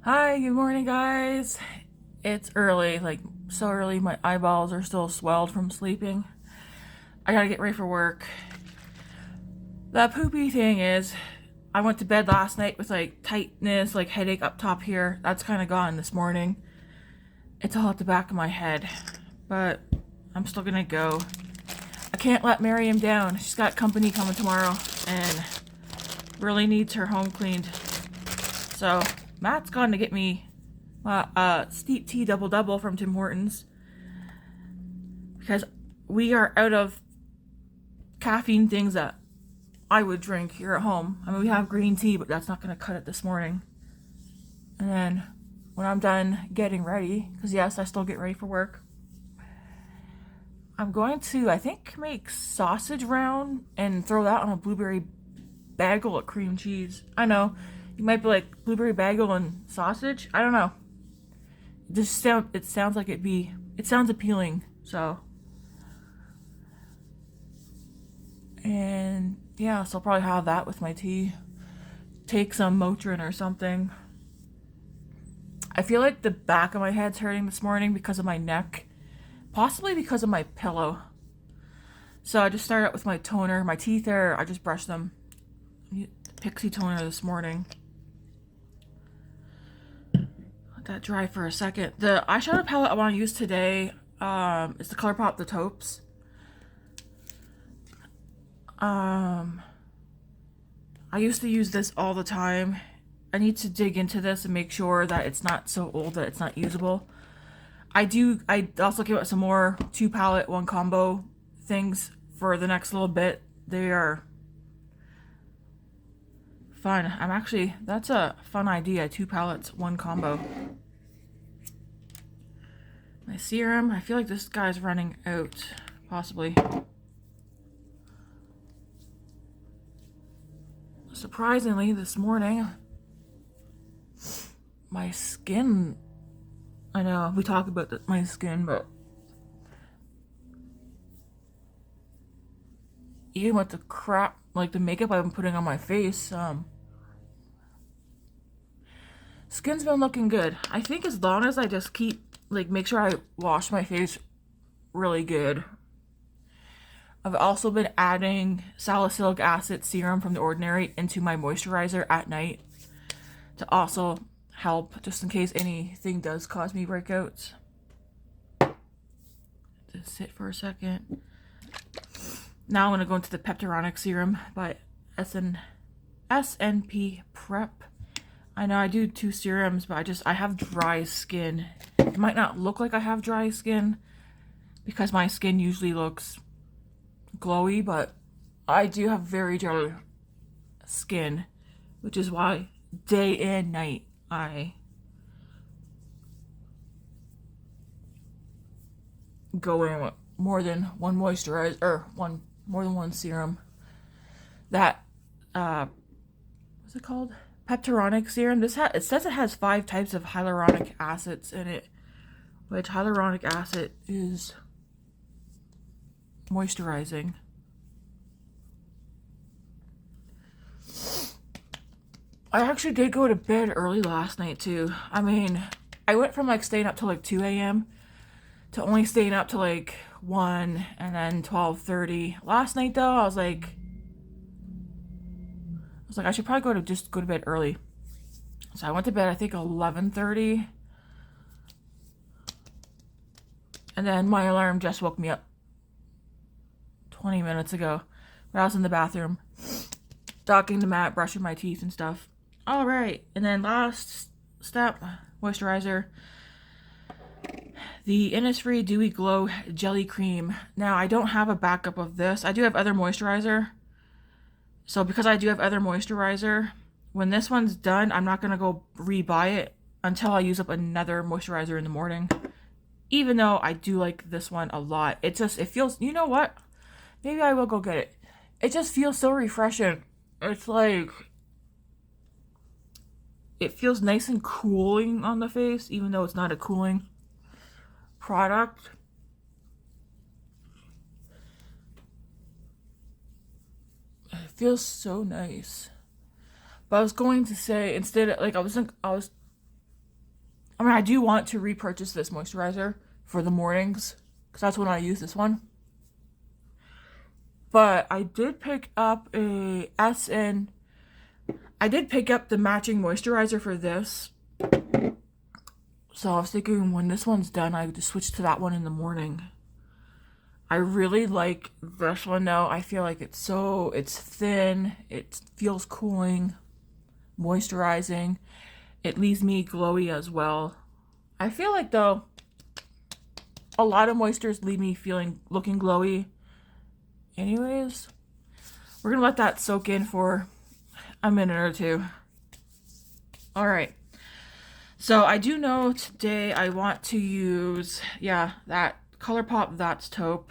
Hi, good morning, guys. It's early, like so early, my eyeballs are still swelled from sleeping. I gotta get ready for work. The poopy thing is, I went to bed last night with like tightness, like headache up top here. That's kind of gone this morning. It's all at the back of my head, but I'm still gonna go. I can't let Miriam down. She's got company coming tomorrow and really needs her home cleaned. So Matt's gone to get me steep tea double double from Tim Hortons because we are out of caffeine things that I would drink here at home. I mean, we have green tea, but that's not going to cut it this morning. And then when I'm done getting ready, because yes, I still get ready for work, I'm going to, I think, make sausage round and throw that on a blueberry bagel with cream cheese. I know, you might be like, blueberry bagel and sausage? I don't know. It sounds like it sounds appealing, so. And yeah, so I'll probably have that with my tea. Take some Motrin or something. I feel like the back of my head's hurting this morning because of my neck. Possibly because of my pillow. So I just started out with my toner. My teeth I just brushed them. Pixie toner this morning. Let that dry for a second. The eyeshadow palette I want to use today is the ColourPop the Taupes. I used to use this all the time. I need to dig into this and make sure that it's not so old that it's not usable. I also came up with some more 2 palette 1 combo things for the next little bit. They are fun. That's a fun idea, 2 palettes 1 combo. My serum, I feel like this guy's running out, possibly. Surprisingly, this morning, my skin, I know, we talk about my skin, but even with the crap, like the makeup I've been putting on my face, skin's been looking good. I think as long as I just make sure I wash my face really good. I've also been adding salicylic acid serum from The Ordinary into my moisturizer at night to also help, just in case anything does cause me breakouts. Just sit for a second. Now I'm going to go into the Hyaluronic Serum by SNP Prep. I know I do 2 serums, but I have dry skin. It might not look like I have dry skin because my skin usually looks glowy, but I do have very dry skin, which is why day and night I go in with more than one moisturizer or more than one serum. That what's it called? Hyaluronic serum. It says it has 5 types of hyaluronic acids in it, which hyaluronic acid is moisturizing. I actually did go to bed early last night too. I mean, I went from like staying up till like 2 a.m. to only staying up till like 1 and then 12:30. Last night though, I was like I should probably go to bed early. So I went to bed I think 11:30. And then my alarm just woke me up 20 minutes ago. But I was in the bathroom talking to Matt, brushing my teeth and stuff. Alright, and then last step, moisturizer. The Innisfree Dewy Glow Jelly Cream. Now, I don't have a backup of this. I do have other moisturizer. So because I do have other moisturizer, when this one's done, I'm not going to go re-buy it until I use up another moisturizer in the morning. Even though I do like this one a lot. It feels, you know what? Maybe I will go get it. It just feels so refreshing. It's like, it feels nice and cooling on the face, even though it's not a cooling product. It feels so nice. But I was going to say, instead, like I was I mean, I do want to repurchase this moisturizer for the mornings because that's when I use this one. But I did pick up I did pick up the matching moisturizer for this. So I was thinking when this one's done, I would just switch to that one in the morning. I really like this one though. I feel like it's thin, it feels cooling, moisturizing. It leaves me glowy as well. I feel like though, a lot of moistures leave me looking glowy. Anyways, we're gonna let that soak in for a minute or two. All right. So I do know today I want to use, that ColourPop That's Taupe.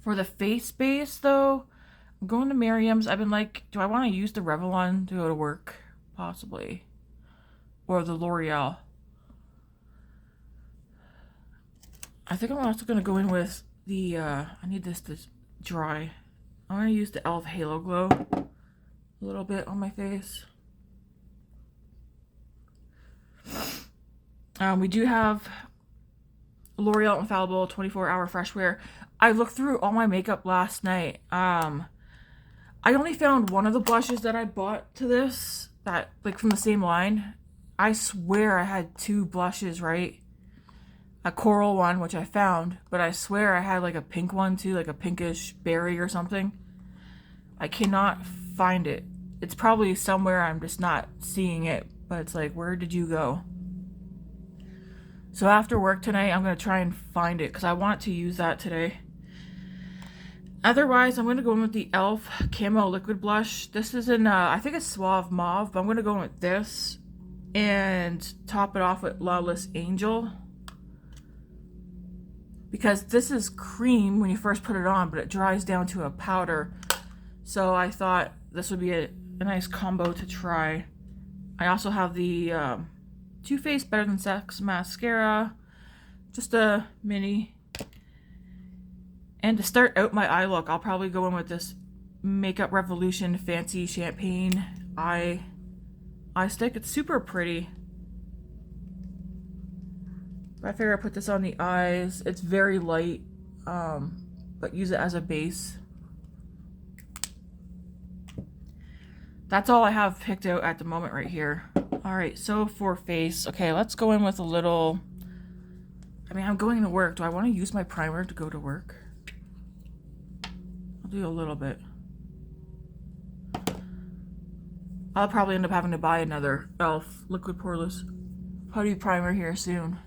For the face base though, I'm going to Miriam's. I've been like, do I want to use the Revlon to go to work? Possibly. Or the Loreal. I think I'm also going to go in with the, I need this to dry. I'm going to use the e.l.f. Halo Glow a little bit on my face. We do have L'Oreal Infallible 24-hour fresh wear. I looked through all my makeup last night. I only found one of the blushes that I bought to this, that like from the same line. I swear I had 2 blushes, right? A coral one, which I found, but I swear I had like a pink one too, like a pinkish berry or something. I cannot find it. It's probably somewhere, I'm just not seeing it, but it's like, where did you go? So after work tonight, I'm going to try and find it because I want to use that today. Otherwise, I'm going to go in with the e.l.f. Camo Liquid Blush. This is in, I think it's Suave Mauve, but I'm going to go in with this and top it off with Lawless Angel. Because this is cream when you first put it on, but it dries down to a powder. So I thought this would be a nice combo to try. I also have the Too Faced Better Than Sex mascara, just a mini. And to start out my eye look, I'll probably go in with this Makeup Revolution Fancy Champagne eye stick. It's super pretty. I figure I put this on the eyes. It's very light, but use it as a base. That's all I have picked out at the moment right here. All right, so for face, okay, let's go in with a little, I mean, I'm going to work. Do I want to use my primer to go to work? I'll do a little bit. I'll probably end up having to buy another e.l.f. Liquid Poreless Putty primer here soon.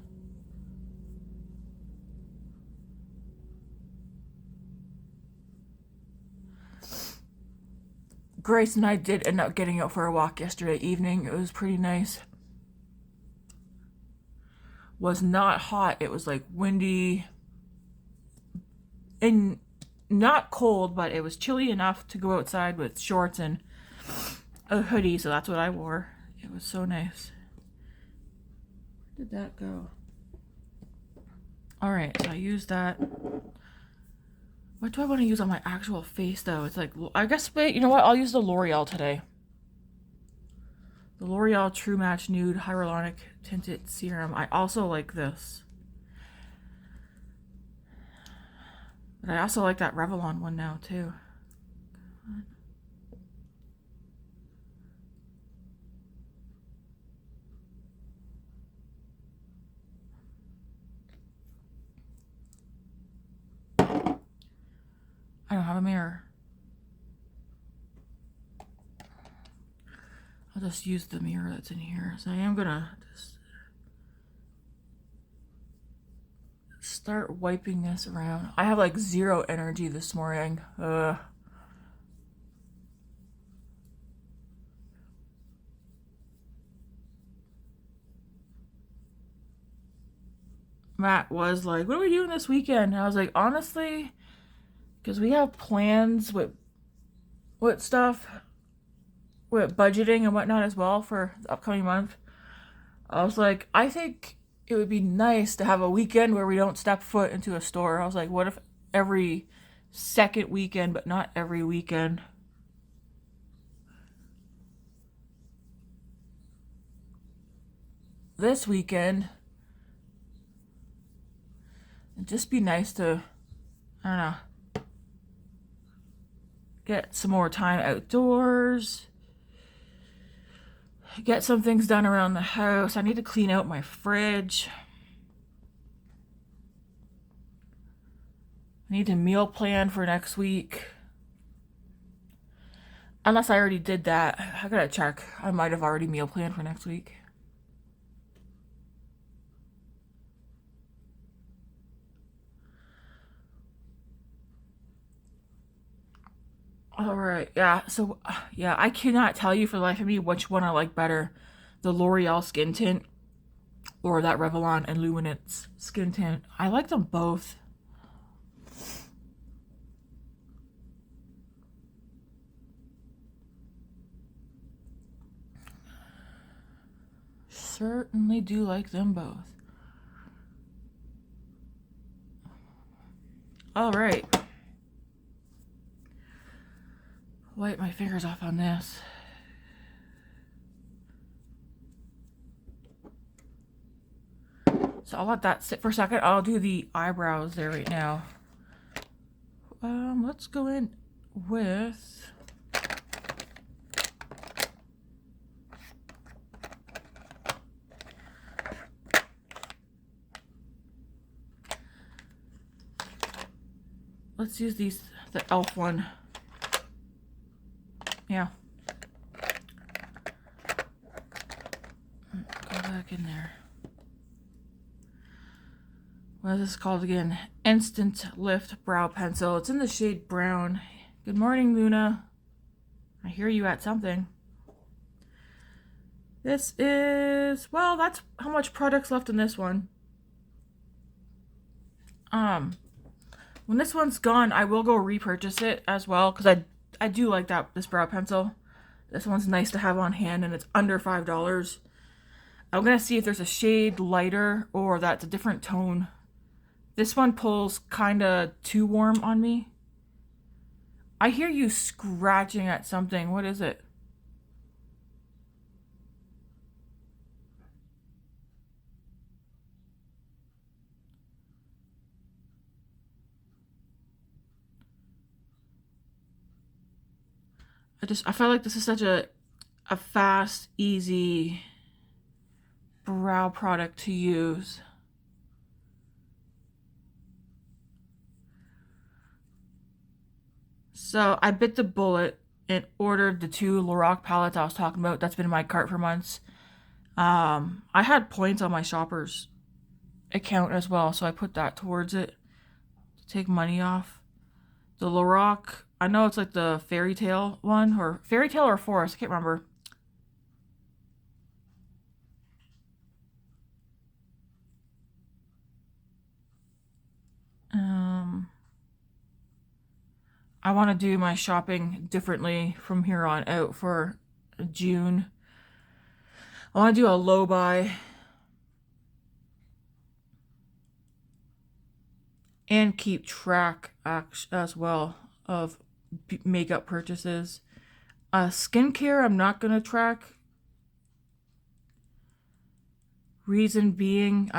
Grace and I did end up getting out for a walk yesterday evening. It was pretty nice. Was not hot. It was like windy and not cold, but it was chilly enough to go outside with shorts and a hoodie, so that's what I wore. It was so nice. Where did that go? Alright, so I used that. What do I want to use on my actual face, though? It's like, I guess, wait, you know what? I'll use the L'Oreal today. The L'Oreal True Match Nude Hyaluronic Tinted Serum. I also like this. But I also like that Revlon one now, too. I don't have a mirror. I'll just use the mirror that's in here. So I am gonna just start wiping this around. I have like 0 energy this morning. Matt was like, what are we doing this weekend? And I was like, honestly, because we have plans with stuff, with budgeting and whatnot as well for the upcoming month. I was like, I think it would be nice to have a weekend where we don't step foot into a store. I was like, what if every second weekend, but not every weekend? this weekend. It'd just be nice to, I don't know, get some more time outdoors. Get some things done around the house. I need to clean out my fridge. I need to meal plan for next week. Unless I already did that. I gotta check. I might have already meal planned for next week. Alright, yeah, so, yeah, I cannot tell you for the life of me which one I like better. The L'Oreal skin tint or that Revlon Illuminance skin tint. I like them both. Certainly do like them both. Alright. Wipe my fingers off on this. So I'll let that sit for a second. I'll do the eyebrows there right now. Let's go in with let's use the e.l.f. one. Yeah. Go back in there. What is this called again? Instant Lift Brow Pencil. It's in the shade brown. Good morning, Luna. I hear you at something. This is, well, that's how much product's left in this one. When this one's gone, I will go repurchase it as well, because I do like this brow pencil. This one's nice to have on hand, and it's under $5. I'm gonna see if there's a shade lighter or that's a different tone. This one pulls kinda too warm on me. I hear you scratching at something. What is it? I feel like this is such a fast, easy brow product to use. So I bit the bullet and ordered the 2 Loreal palettes I was talking about. That's been in my cart for months. I had points on my Shoppers account as well, so I put that towards it to take money off. The Loreal, I know it's like the Fairy Tale one, or Fairy Tale or Forest, I can't remember. I want to do my shopping differently from here on out for June. I want to do a low buy and keep track as well of makeup purchases. Skincare, I'm not going to track. Reason being,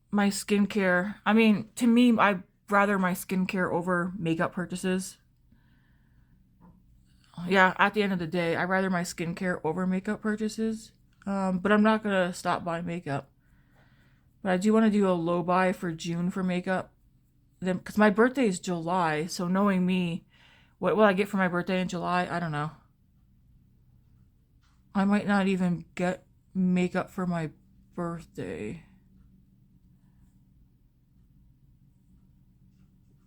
my skincare, I mean, to me, I'd rather my skincare over makeup purchases. Yeah, at the end of the day, I'd rather my skincare over makeup purchases. But I'm not going to stop buying makeup. But I do want to do a low buy for June for makeup. Then, because my birthday is July, so knowing me, what will I get for my birthday in July? I don't know. I might not even get makeup for my birthday.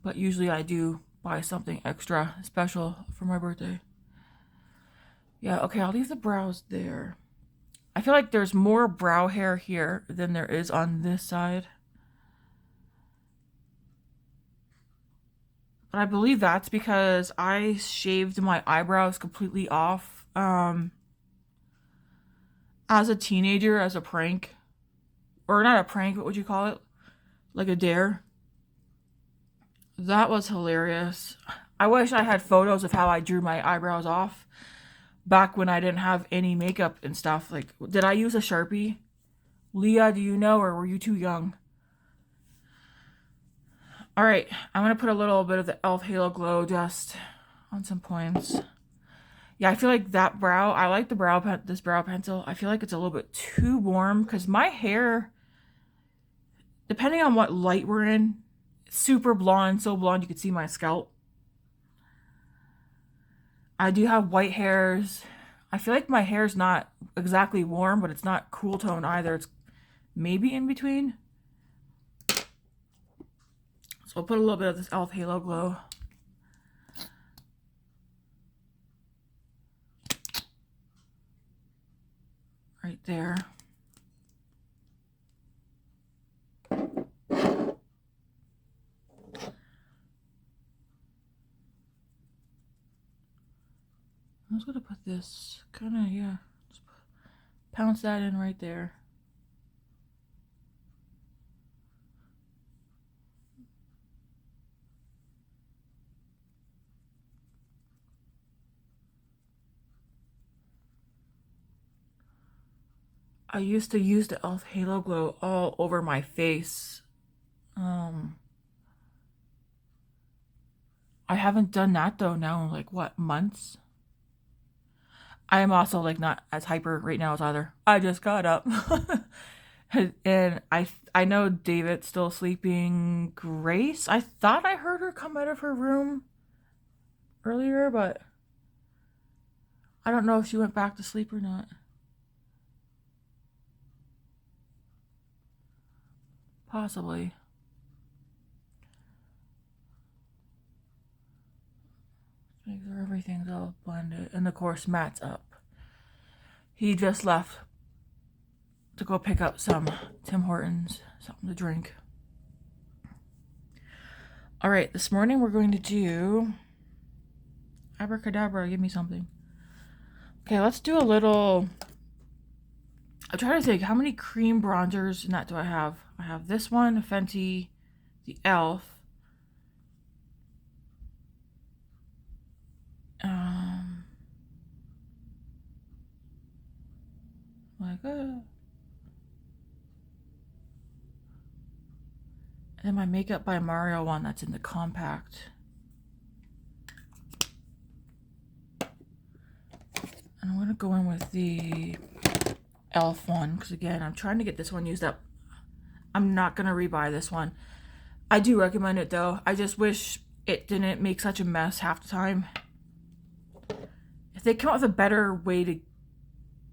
But usually I do buy something extra special for my birthday. Yeah, okay, I'll leave the brows there. I feel like there's more brow hair here than there is on this side. But I believe that's because I shaved my eyebrows completely off as a teenager, as a prank. Or not a prank, what would you call it? Like a dare. That was hilarious. I wish I had photos of how I drew my eyebrows off back when I didn't have any makeup and stuff. Like, did I use a Sharpie Leah, do you know, or were you too young? All right, I'm going to put a little bit of the e.l.f. Halo Glow just on some points. Yeah, I feel like that brow, I like the this brow pencil. I feel like it's a little bit too warm because my hair, depending on what light we're in, it's super blonde, so blonde you can see my scalp. I do have white hairs. I feel like my hair's not exactly warm, but it's not cool tone either. It's maybe in between. So I'll put a little bit of this e.l.f. Halo Glow. Right there. I was gonna put this kind of, yeah, just pounce that in right there. I used to use the e.l.f. Halo Glow all over my face. I haven't done that though now in like what, months? I am also like not as hyper right now as either. I just got up. And I know David's still sleeping. Grace, I thought I heard her come out of her room earlier, but I don't know if she went back to sleep or not. Possibly. Make sure everything's all blended. And of course, Matt's up. He just left to go pick up some Tim Hortons, something to drink. All right, this morning we're going to do abracadabra. Give me something. Okay, let's do a little. I'm trying to think how many cream bronzers and that do I have. I have this one, Fenty, the e.l.f. And then my Makeup by Mario one that's in the compact. And I'm gonna go in with the e.l.f. one because again, I'm trying to get this one used up. I'm not gonna rebuy this one. I do recommend it though. I just wish it didn't make such a mess half the time. If they come up with a better way to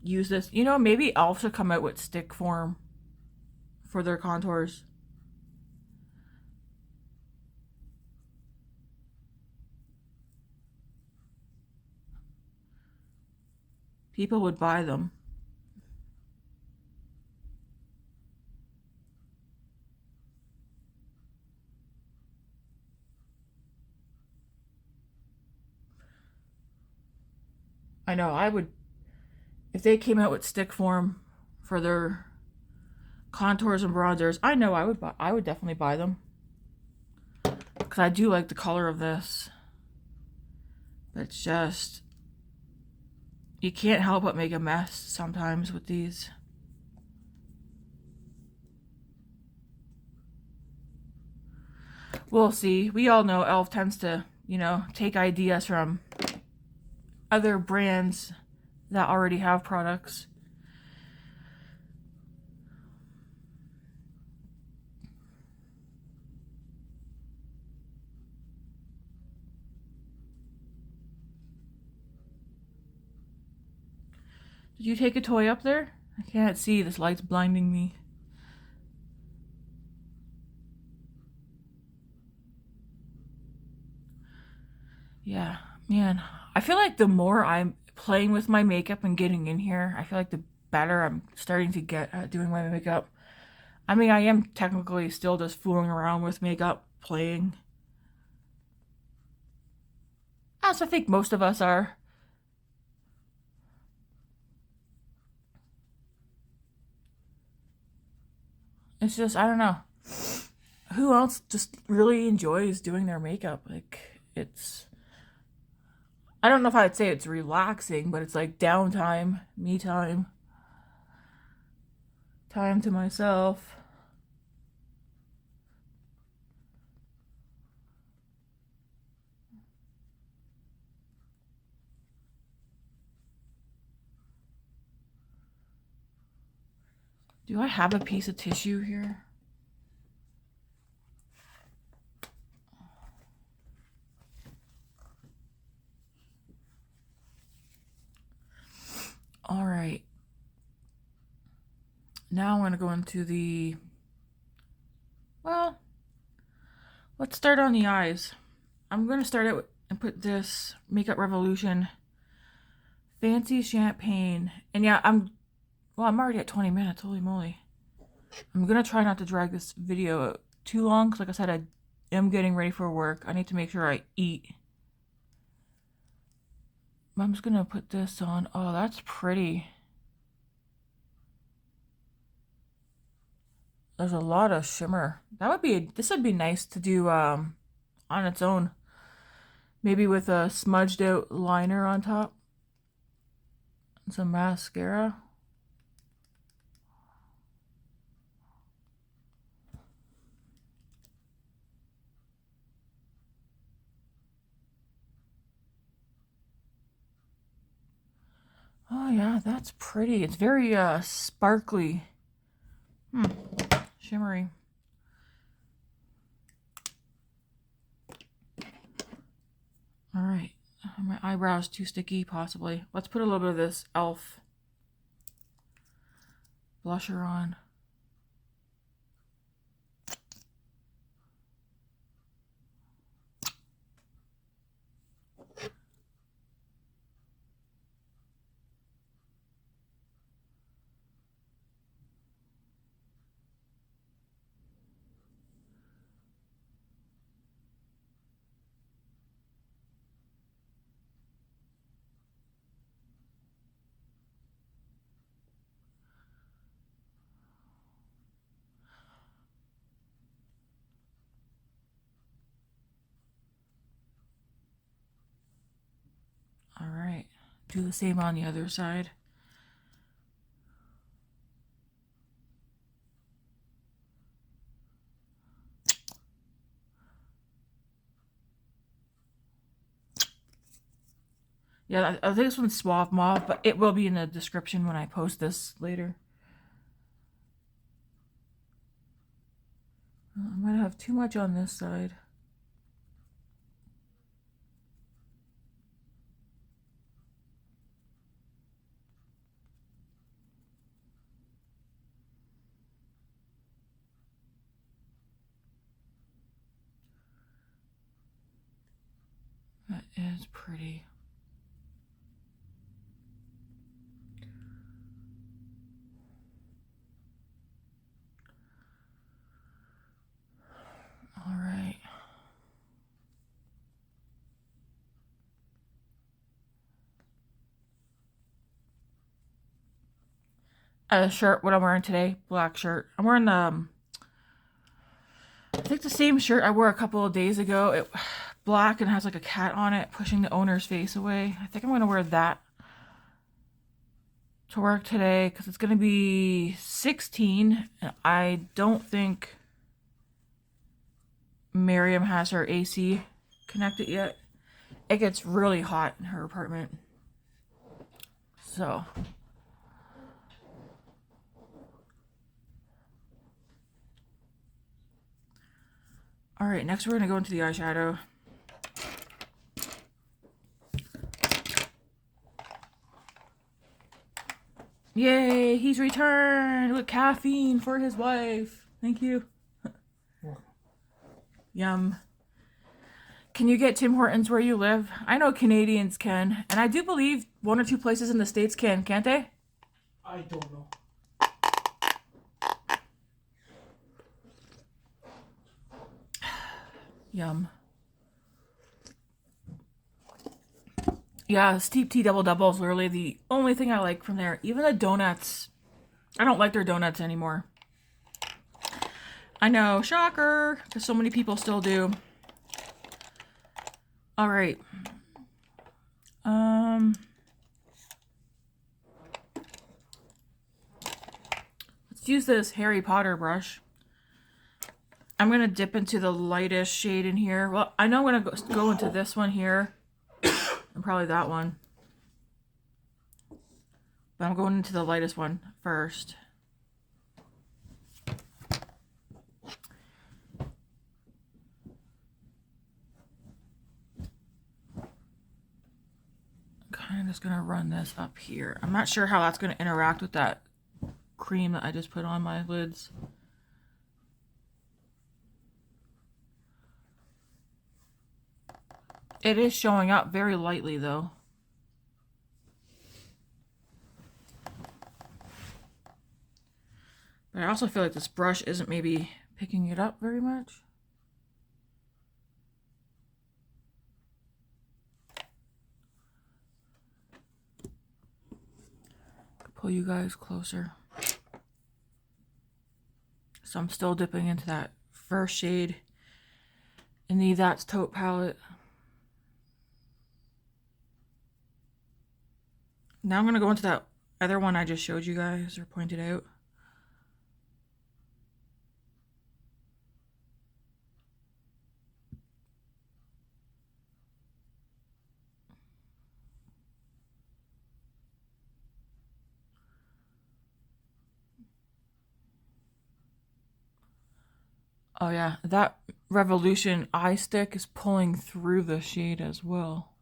use this, you know, maybe e.l.f. should come out with stick form for their contours. People would buy them. I know, I would, if they came out with stick form for their contours and bronzers, I know I would definitely buy them. Because I do like the color of this. But it's just, you can't help but make a mess sometimes with these. We'll see. We all know e.l.f. tends to, you know, take ideas from other brands that already have products. Did you take a toy up there? I can't see. This light's blinding me. Yeah, man. I feel like the more I'm playing with my makeup and getting in here, I feel like the better I'm starting to get at doing my makeup. I mean, I am technically still just fooling around with makeup, playing. As I think most of us are. It's just, I don't know. Who else just really enjoys doing their makeup? Like, it's, I don't know if I'd say it's relaxing, but it's like downtime, me time. time to myself. Do I have a piece of tissue here? All right. Now I'm going to go into the, well, let's start on the eyes. I'm going to start it and put this Makeup Revolution Fancy Champagne. And yeah, I'm already at 20 minutes. Holy moly. I'm going to try not to drag this video too long because like I said, I am getting ready for work. I need to make sure I eat. I'm just going to put this on. Oh, that's pretty. There's a lot of shimmer. This would be nice to do on its own. Maybe with a smudged out liner on top. And some mascara. Oh yeah, that's pretty. It's very sparkly. Shimmery. All right, my eyebrows too sticky, possibly. Let's put a little bit of this e.l.f. blusher on. All right, do the same on the other side. Yeah, I think this one's Suave Mauve, but it will be in the description when I post this later. I might have too much on this side. That is pretty. All right. Shirt, what I'm wearing today, black shirt. I'm wearing the, I think the same shirt I wore a couple of days ago. Black and has like a cat on it pushing the owner's face away. I think I'm going to wear that to work today because it's going to be 16. And I don't think Miriam has her AC connected yet. It gets really hot in her apartment. So. All right, next we're going to go into the eyeshadow. Yay, he's returned with caffeine for his wife. Thank you. Yum. Can you get Tim Hortons where you live? I know Canadians can, and I do believe 1 or 2 places in the States can, can't they? I don't know. Yum. Yeah, steep tea double double is literally the only thing I like from there. Even the donuts, I don't like their donuts anymore. I know, shocker, because so many people still do. All right. Let's use this Harry Potter brush. I'm going to dip into the lightest shade in here. Well, I know I'm going to go into this one here. And probably that one. But I'm going into the lightest one first. I'm just going to run this up here. I'm not sure how that's going to interact with that cream that I just put on my lids. It is showing up very lightly though. But I also feel like this brush isn't maybe picking it up very much. Pull you guys closer. So I'm still dipping into that first shade in the That's Taupe palette. Now I'm going to go into that other one I just showed you guys or pointed out. Oh yeah, that Revolution eye stick is pulling through the shade as well.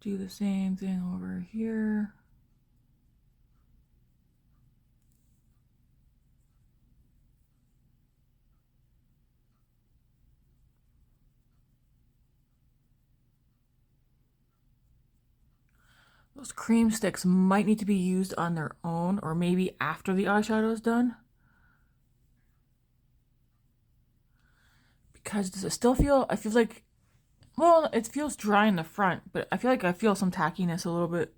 Do the same thing over here. Those cream sticks might need to be used on their own or maybe after the eyeshadow is done. Because does it still feel, I feel like, well, it feels dry in the front, but I feel like I feel some tackiness a little bit.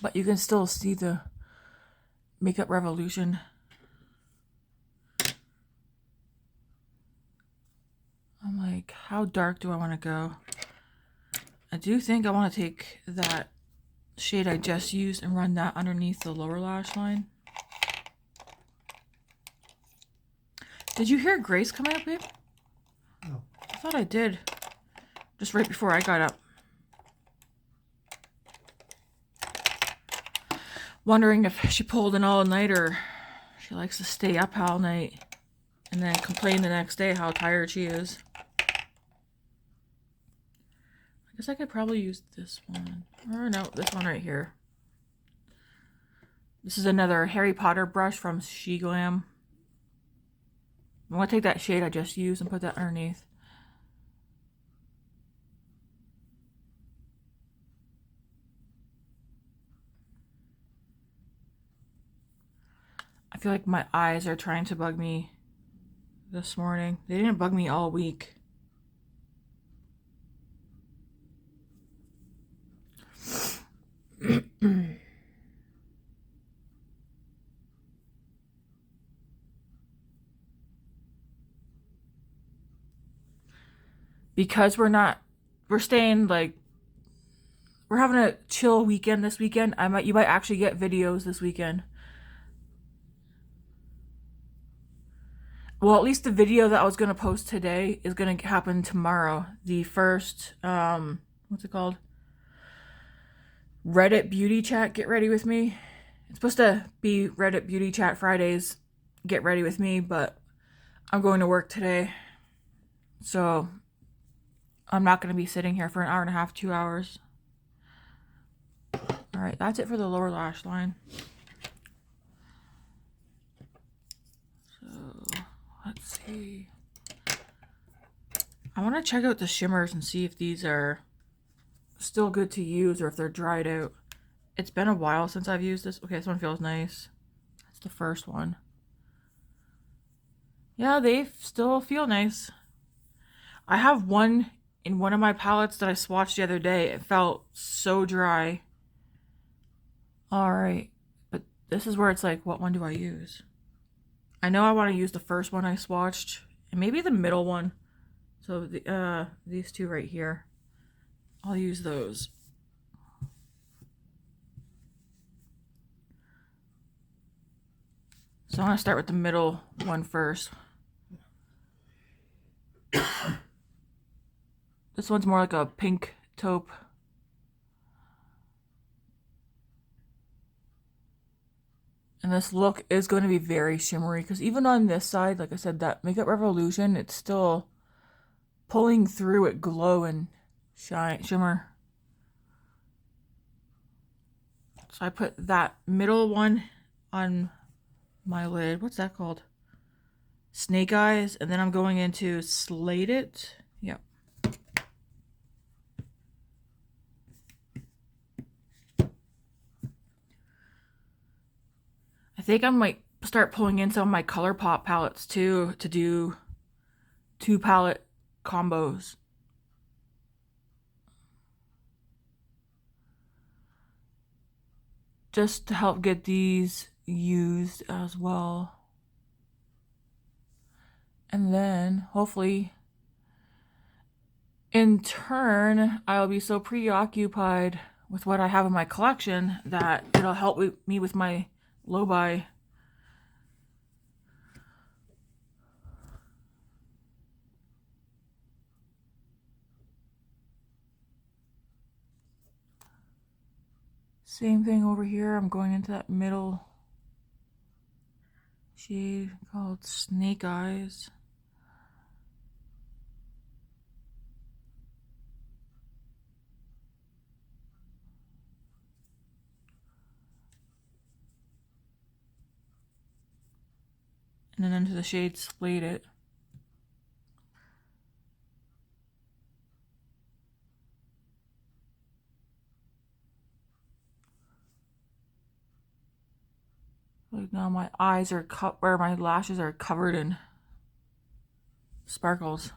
But you can still see the Makeup Revolution. I'm like, how dark do I want to go? I do think I want to take that shade I just used and run that underneath the lower lash line. Did you hear Grace coming up, babe? No. I thought I did. Just right before I got up. Wondering if she pulled an all-nighter. She likes to stay up all night and then complain the next day how tired she is. I guess I could probably use this one. Or no, this one right here. This is another Harry Potter brush from grwm. I'm going to take that shade I just used and put that underneath. I feel like my eyes are trying to bug me this morning. They didn't bug me all week. Because we're staying like, we're having a chill weekend this weekend. You might actually get videos this weekend. Well, at least the video that I was going to post today is going to happen tomorrow. The first, what's it called? Reddit Beauty Chat, Get Ready With Me. It's supposed to be Reddit Beauty Chat Fridays, Get Ready With Me, but I'm going to work today. So I'm not going to be sitting here for an hour and a half, 2 hours. All right, that's it for the lower lash line. So let's see. I want to check out the shimmers and see if these are still good to use or if they're dried out. It's been a while since I've used this. Okay, this one feels nice. That's the first one. Yeah, they still feel nice. I have one in one of my palettes that I swatched the other day. It felt so dry. Alright, but this is where it's like, what one do I use? I know I want to use the first one I swatched, and maybe the middle one. So these two right here. I'll use those. So I'm going to start with the middle one first. This one's more like a pink taupe. And this look is going to be very shimmery, because even on this side, like I said, that Makeup Revolution, it's still pulling through it glow and shimmer. So I put that middle one on my lid. What's that called? Snake Eyes. And then I'm going into Slate It. Yep. I think I might start pulling in some of my ColourPop palettes too, to do 2 palette combos. Just to help get these used as well. And then hopefully in turn I'll be so preoccupied with what I have in my collection that it'll help me with my low buy. Same thing over here. I'm going into that middle shade called Snake Eyes. And then into the shade Slate It. Like now my eyes are where my lashes are covered in sparkles.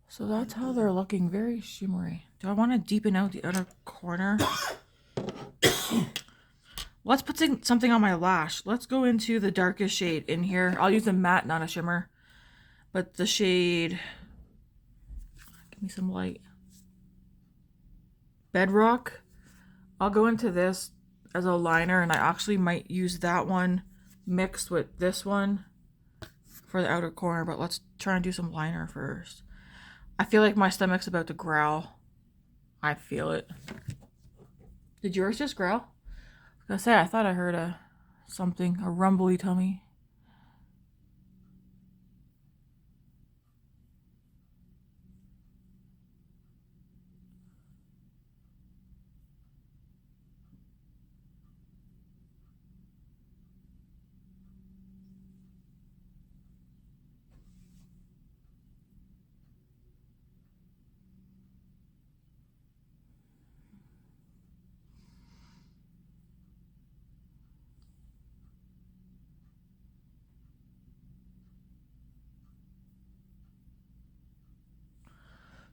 So that's how they're looking, very shimmery. Do I want to deepen out the outer corner? Let's put something on my lash. Let's go into the darkest shade in here. I'll use a matte, not a shimmer. But the shade, give me some light. Bedrock. I'll go into this as a liner, and I actually might use that one mixed with this one for the outer corner, but let's try and do some liner first. I feel like my stomach's about to growl. I feel it. Did yours just growl? I was gonna say, I thought I heard something, a rumbly tummy.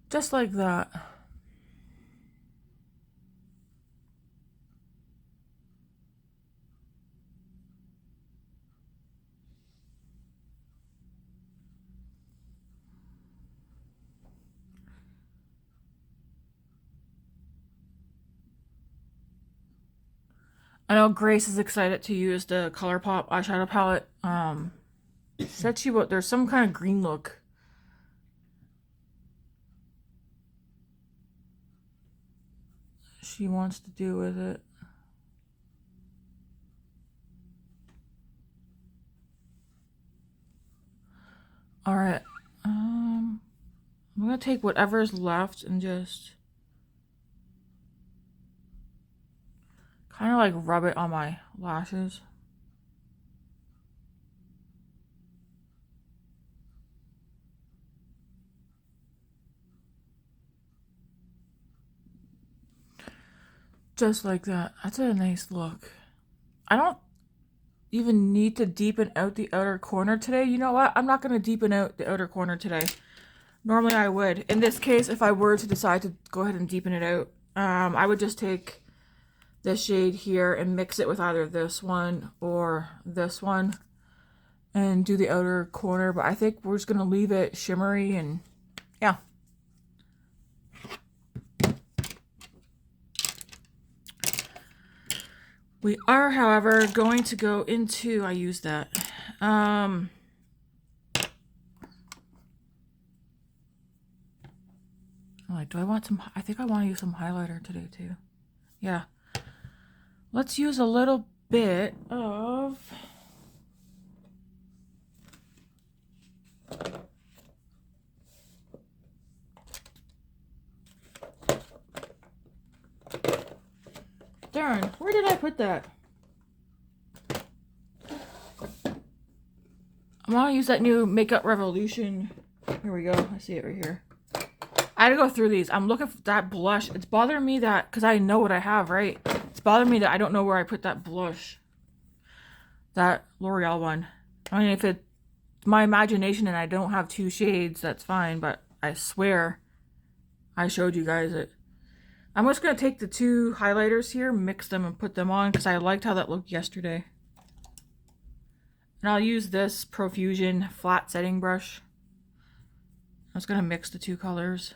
Just like that. I know Grace is excited to use the ColourPop eyeshadow palette. Said there's some kind of green look. She wants to do with it. All right. I'm gonna take whatever's left and just kind of like rub it on my lashes. Just like that. That's a nice look. I don't even need to deepen out the outer corner today. You know what? I'm not going to deepen out the outer corner today. Normally I would. In this case, if I were to decide to go ahead and deepen it out, I would just take this shade here and mix it with either this one or this one and do the outer corner. But I think we're just going to leave it shimmery and yeah. We are, however, going to go into, I used that. Like, do I want some, I think I want to use some highlighter today too. Yeah. Let's use a little bit of darn, where did I put that? I want to use that new Makeup Revolution. Here we go. I see it right here. I had to go through these. I'm looking for that blush. It's bothering me that, because I know what I have, right? It's bothering me that I don't know where I put that blush. That L'Oreal one. I mean, if it's my imagination and I don't have two shades, that's fine. But I swear I showed you guys it. I'm just going to take the two highlighters here, mix them and put them on because I liked how that looked yesterday. And I'll use this Profusion flat setting brush. I'm just going to mix the two colors.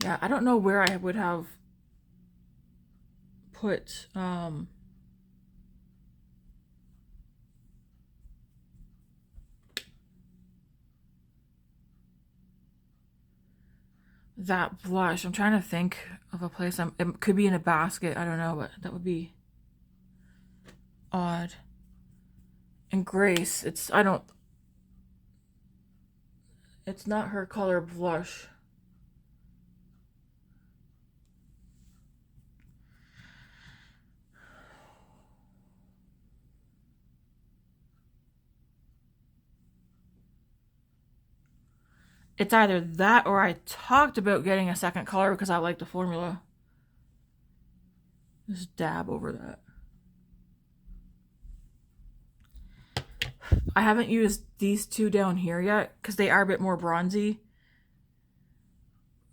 Yeah, I don't know where I would have put that blush. I'm trying to think of a place. It could be in a basket. I don't know, but that would be odd. And Grace, it's not her color blush. It's either that or I talked about getting a second color because I like the formula. Just dab over that. I haven't used these two down here yet because they are a bit more bronzy.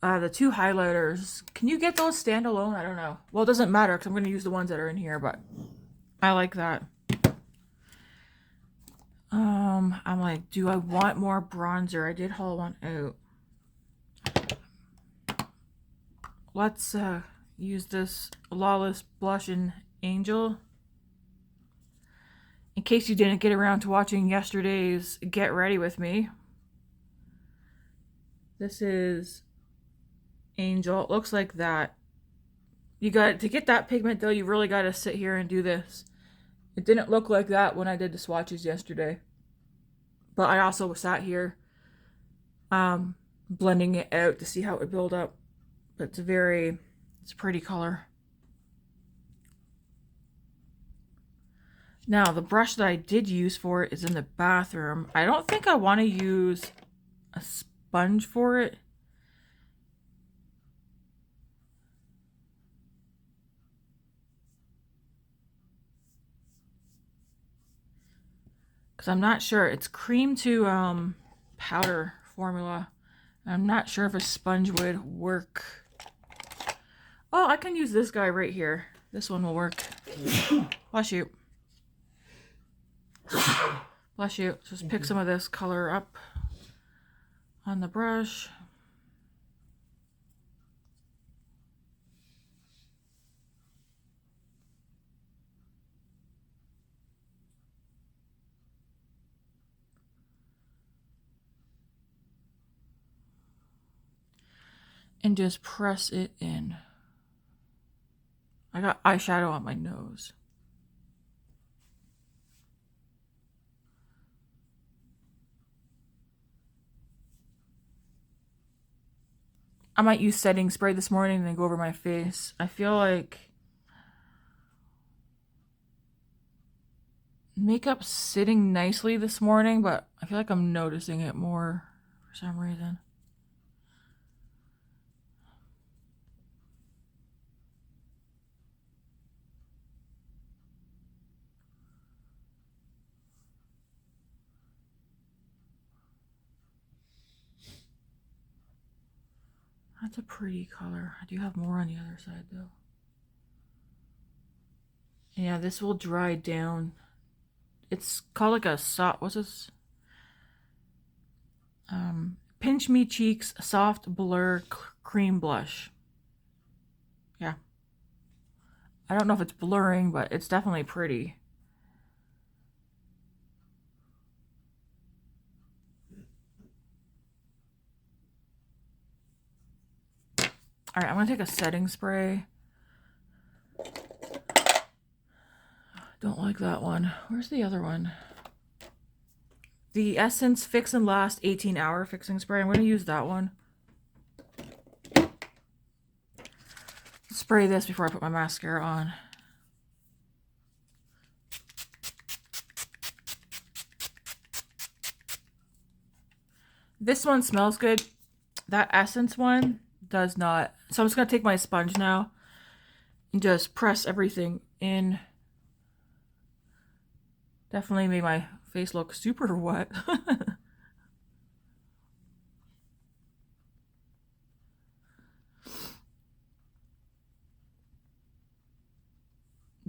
The two highlighters, can you get those standalone? I don't know. Well, it doesn't matter because I'm going to use the ones that are in here, but I like that. I'm like, do I want more bronzer? I did haul one out. Let's use this Lawless Blush in Angel. In case you didn't get around to watching yesterday's Get Ready With Me. This is Angel. It looks like that. You got to get that pigment though, you really got to sit here and do this. It didn't look like that when I did the swatches yesterday. But I also sat here blending it out to see how it would build up. But it's a pretty color. Now, the brush that I did use for it is in the bathroom. I don't think I want to use a sponge for it. Because I'm not sure. It's cream to powder formula. I'm not sure if a sponge would work. Oh, I can use this guy right here. This one will work. Bless you. Bless you. Just pick some of this color up on the brush. And just press it in. I got eyeshadow on my nose. I might use setting spray this morning and then go over my face. I feel like makeup's sitting nicely this morning, but I feel like I'm noticing it more for some reason. That's a pretty color. I do have more on the other side though. Yeah, this will dry down. It's called like a soft, what's this? Pinch Me Cheeks Soft Blur Cream Blush. Yeah. I don't know if it's blurring, but it's definitely pretty. Alright, I'm going to take a setting spray. Don't like that one. Where's the other one? The Essence Fix and Last 18-hour fixing spray. I'm going to use that one. Spray this before I put my mascara on. This one smells good. That Essence one does not. So I'm just going to take my sponge now and just press everything in. Definitely made my face look super wet.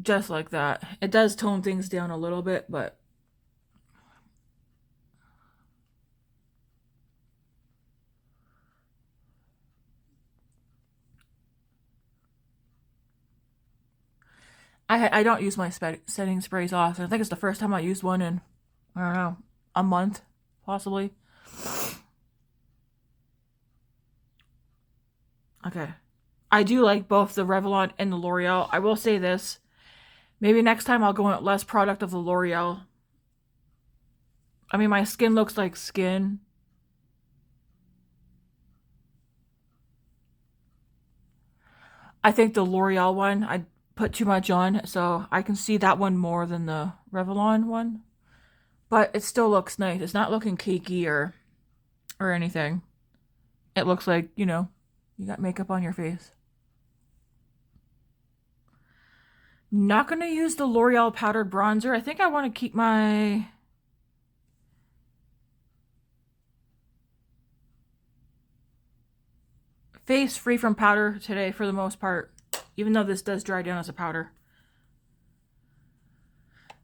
Just like that. It does tone things down a little bit, but I don't use my setting sprays often. I think it's the first time I used one in, I don't know, a month, possibly. Okay. I do like both the Revlon and the L'Oreal. I will say this. Maybe next time I'll go in less product of the L'Oreal. I mean, my skin looks like skin. I think the L'Oreal one, I put too much on, so I can see that one more than the Revlon one. But it still looks nice. It's not looking cakey or anything. It looks like, you know, you got makeup on your face. Not going to use the L'Oreal powdered bronzer. I think I want to keep my face free from powder today for the most part, even though this does dry down as a powder.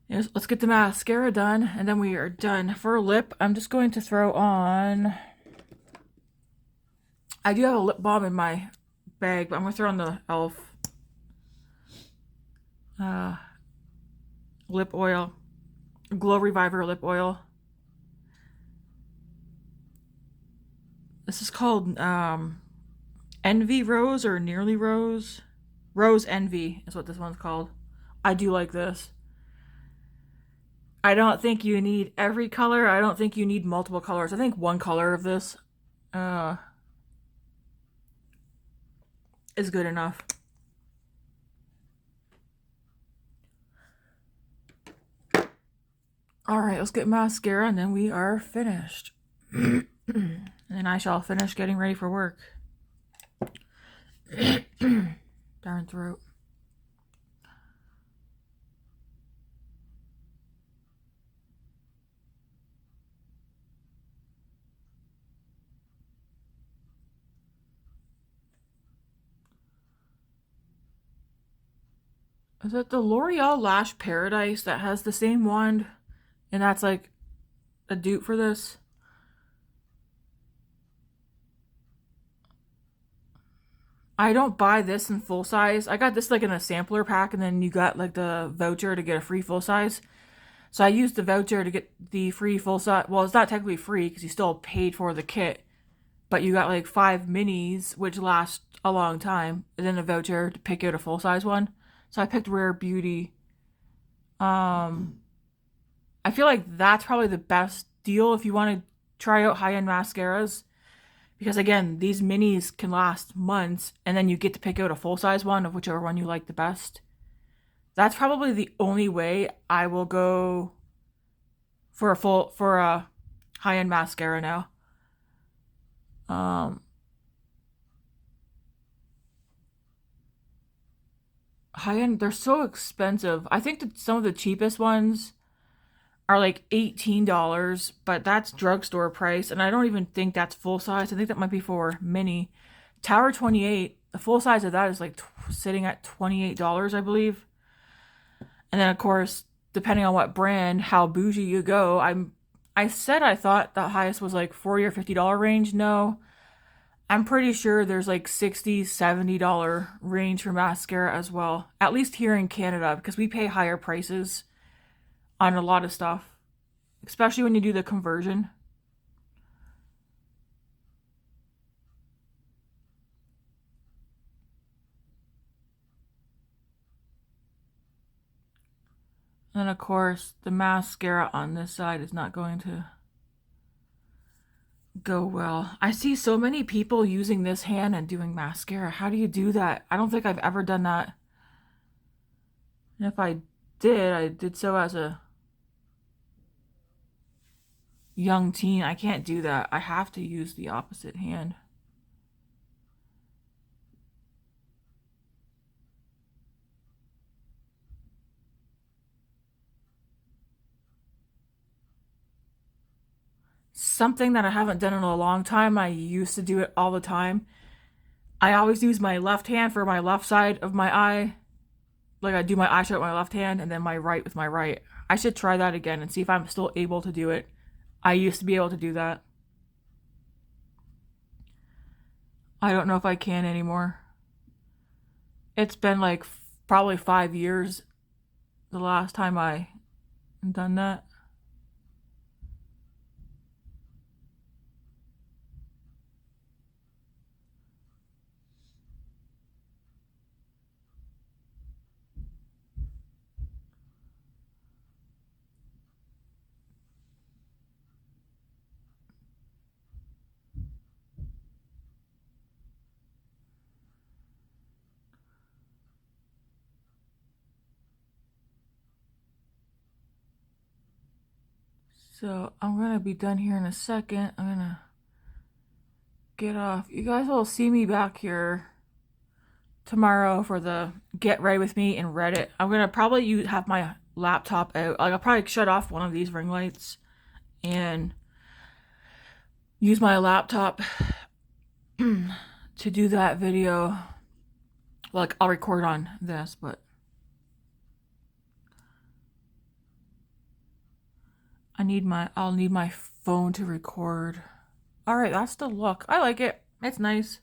Yes, let's get the mascara done, and then we are done. For lip, I'm just going to throw on... I do have a lip balm in my bag, but I'm going to throw on the e.l.f. Lip oil. Glow Reviver lip oil. This is called Envy Rose or Nearly Rose. Rose Envy is what this one's called. I do like this. I don't think you need every color. I don't think you need multiple colors. I think one color of this is good enough. Alright, let's get mascara and then we are finished. And then I shall finish getting ready for work. Darn throat. Is it the L'Oreal Lash Paradise that has the same wand? And that's like a dupe for this? I don't buy this in full size. I got this like in a sampler pack, and then you got like the voucher to get a free full size. So I used the voucher to get the free full size. Well, it's not technically free because you still paid for the kit. But you got like 5 minis, which last a long time. And then a voucher to pick out a full size one. So I picked Rare Beauty. I feel like that's probably the best deal if you want to try out high-end mascaras. Because again, these minis can last months, and then you get to pick out a full-size one of whichever one you like the best. That's probably the only way I will go for a high-end mascara now. High-end, they're so expensive. I think that some of the cheapest ones are like $18, but that's drugstore price, and I don't even think that's full size. I think that might be for mini. Tower 28, the full size of that is like sitting at $28, I believe. And then of course, depending on what brand, how bougie you go, I said I thought the highest was like $40 or $50 range. No, I'm pretty sure there's like $60, $70 range for mascara as well. At least here in Canada, because we pay higher prices on a lot of stuff, especially when you do the conversion. And of course, the mascara on this side is not going to go well. I see so many people using this hand and doing mascara. How do you do that? I don't think I've ever done that. And if I did so as a young teen. I can't do that. I have to use the opposite hand. Something that I haven't done in a long time. I used to do it all the time. I always use my left hand for my left side of my eye. Like I do my eyeshadow with my left hand and then my right with my right. I should try that again and see if I'm still able to do it. I used to be able to do that. I don't know if I can anymore. It's been like probably 5 years the last time I done that. So I'm gonna be done here in a second. I'm gonna get off. You guys will see me back here tomorrow for the Get Ready With Me in Reddit. I'm gonna probably have my laptop out. Like I'll probably shut off one of these ring lights and use my laptop to do that video. Like I'll record on this, but I'll need my phone to record. All right, that's the look. I like it. It's nice.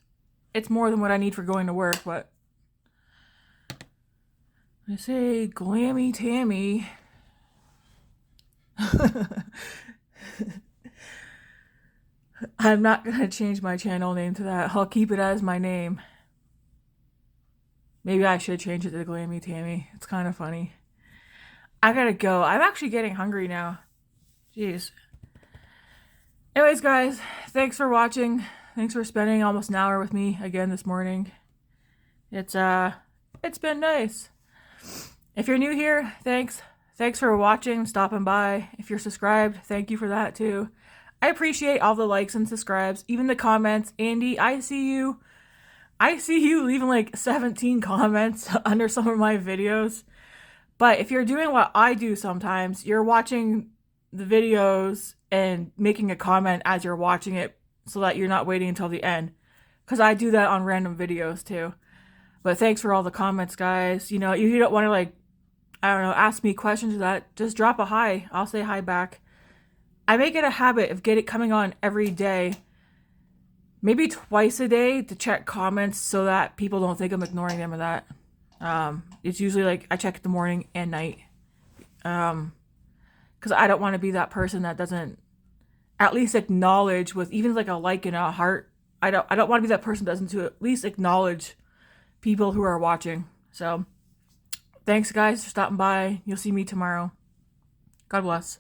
It's more than what I need for going to work, but I say Glammy Tammy. I'm not gonna change my channel name to that. I'll keep it as my name. Maybe I should change it to Glammy Tammy. It's kind of funny. I gotta go. I'm actually getting hungry now. Jeez. Anyways, guys, thanks for watching. Thanks for spending almost an hour with me again this morning. It's been nice. If you're new here, thanks. Thanks for watching, stopping by. If you're subscribed, thank you for that too. I appreciate all the likes and subscribes, even the comments. Andy, I see you. I see you leaving like 17 comments under some of my videos. But if you're doing what I do sometimes, you're watching the videos and making a comment as you're watching it so that you're not waiting until the end. Because I do that on random videos too. But thanks for all the comments, guys. You know, if you don't want to like, I don't know, ask me questions or that, just drop a hi. I'll say hi back. I make it a habit of coming on every day, maybe twice a day, to check comments so that people don't think I'm ignoring them or that. It's usually like I check it the morning and night. Because I don't want to be that person that doesn't at least acknowledge with even like a like and a heart. I don't want to be that person that doesn't at least acknowledge people who are watching. So thanks guys for stopping by. You'll see me tomorrow. God bless.